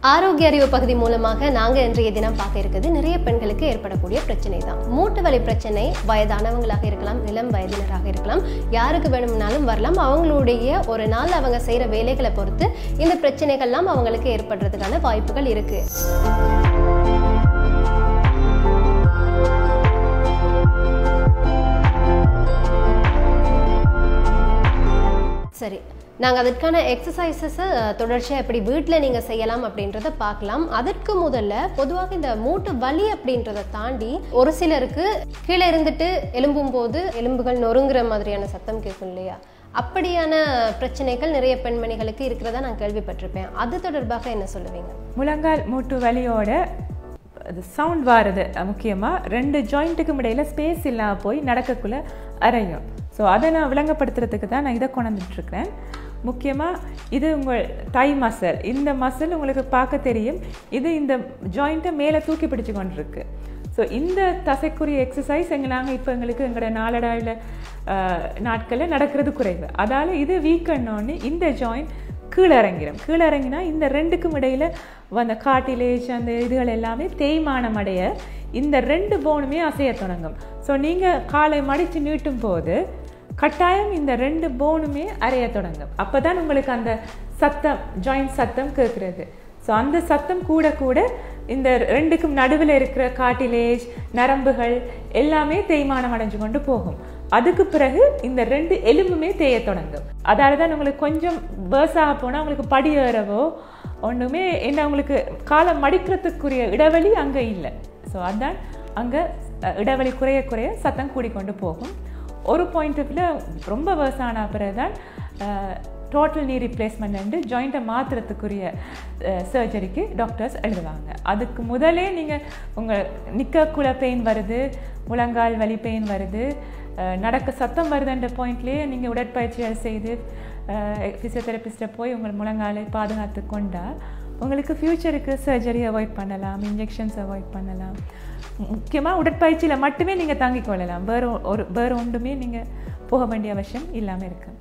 ஆரோக்கிய அறிவு பகுதி மூலமாக நாங்கள் இன்றைய தினம் பார்க்க இருக்குது நிறைய பெண்களுக்கு ஏற்படக்கூடிய பிரச்சனை தான். மூட்டு வலி பிரச்சனை வயதானவங்களாக இருக்கலாம், இளம் வயதினராக இருக்கலாம், யாருக்கு வேணும்னாலும் வரலாம். அவங்களுடைய ஒரு நாள் அவங்க செய்கிற வேலைகளை பொறுத்து இந்த பிரச்சனைகள்லாம் அவங்களுக்கு ஏற்படுறதுக்கான வாய்ப்புகள் இருக்கு. சரி, நாங்கள் அதற்கான எக்ஸசைசஸை தொடர்ச்சியாக எப்படி வீட்டில் நீங்கள் செய்யலாம் அப்படின்றத பார்க்கலாம். அதற்கு முதல்ல பொதுவாக இந்த மூட்டு வலி அப்படின்றத தாண்டி ஒரு சிலருக்கு கீழே இருந்துட்டு எலும்பும் போது எலும்புகள் நொறுங்குற மாதிரியான சத்தம் கேட்கும் இல்லையா? அப்படியான பிரச்சனைகள் நிறைய பெண்மணிகளுக்கு இருக்கிறதா நான் கேள்விப்பட்டிருப்பேன். அது தொடர்பாக என்ன சொல்லுவீங்க? முழங்கால் மூட்டு வலியோட சவுண்ட் வாருது முக்கியமாக 2 ஜாயிண்ட்டுக்கும் இடையில் ஸ்பேஸ் இல்லாமல் போய் நடக்கக்குள்ள அரையும். ஸோ அதை நான் விளங்கப்படுத்துறதுக்கு தான் நான் இதை கொண்டுட்டுருக்கிறேன். முக்கியமாக இது உங்கள் டை மசில், இந்த மசில் உங்களுக்கு பார்க்க தெரியும், இது இந்த ஜாயிண்ட்டை மேலே தூக்கி பிடிச்சு கொண்டிருக்கு. ஸோ இந்த தசைக்குரிய எக்ஸசைஸ் நாங்கள் இப்போ எங்களோட நாளடைவில் நாட்களில் நடக்கிறது குறைவு. அதால் இது வீக்கன்னொன்னு இந்த ஜாயிண்ட் கீழே இறங்கிடும். கீழே இறங்கினா இந்த 2க்கும் இடையில் வந்த கார்டிலேஜ் அந்த இதுகள் எல்லாமே தேய்மானம் அடைய இந்த 2 போனுமே அசைய தொடங்கும். ஸோ நீங்கள் காலை மடித்து நீட்டும் போது கட்டாயம் இந்த 2 போனுமே அறைய தொடங்கும். அப்போ தான் உங்களுக்கு அந்த சத்தம், ஜாயிண்ட் சத்தம் கேட்குறது. ஸோ அந்த சத்தம் கூட கூட இந்த 2க்கும் நடுவில் இருக்கிற கார்டிலேஜ் நரம்புகள் எல்லாமே தேய்மானம் அடைஞ்சு கொண்டு போகும். அதுக்கு பிறகு இந்த 2 எலும்புமே தேய தொடங்கும். அதால தான் உங்களுக்கு கொஞ்சம் பேர்ஸாக போனால் உங்களுக்கு படி ஏறவோ ஒன்றுமே என்ன உங்களுக்கு காலை மடிக்கிறதுக்குரிய இடைவெளி அங்கே இல்லை. ஸோ அதுதான் அங்கே இடைவெளி குறைய குறைய சத்தம் கூடிக்கொண்டு போகும். ஒரு பாயிண்ட்டில் ரொம்ப வேர்ஸான பிறகு தான் டோட்டல் நீ ரீப்ளேஸ்மெண்ட் ஜாயிண்ட்டை மாற்றுறதுக்குரிய சர்ஜரிக்கு டாக்டர்ஸ் எழுதுவாங்க. அதுக்கு முதலே நீங்கள் உங்கள் நிற்கக்குள்ள பெயின் வருது, முழங்கால் வலி பெயின் வருது, நடக்க சத்தம் வருதுன்ற பாயிண்ட்லேயே நீங்கள் உடற்பயிற்சிகள் செய்து ஃபிசியோதெரபிஸ்ட்டை போய் உங்கள் முழங்காலை பாதுகாத்து கொண்டால் உங்களுக்கு ஃப்யூச்சருக்கு சர்ஜரி அவாய்ட் பண்ணலாம், இன்ஜெக்ஷன்ஸ் அவாய்ட் பண்ணலாம். முக்கியமாக உடற்பயிற்சியில் மட்டுமே நீங்கள் தாங்கிக் கொள்ளலாம். வேறு ஒன்றுமே நீங்கள் போக வேண்டிய அவசியம் இல்லாமல் இருக்குது.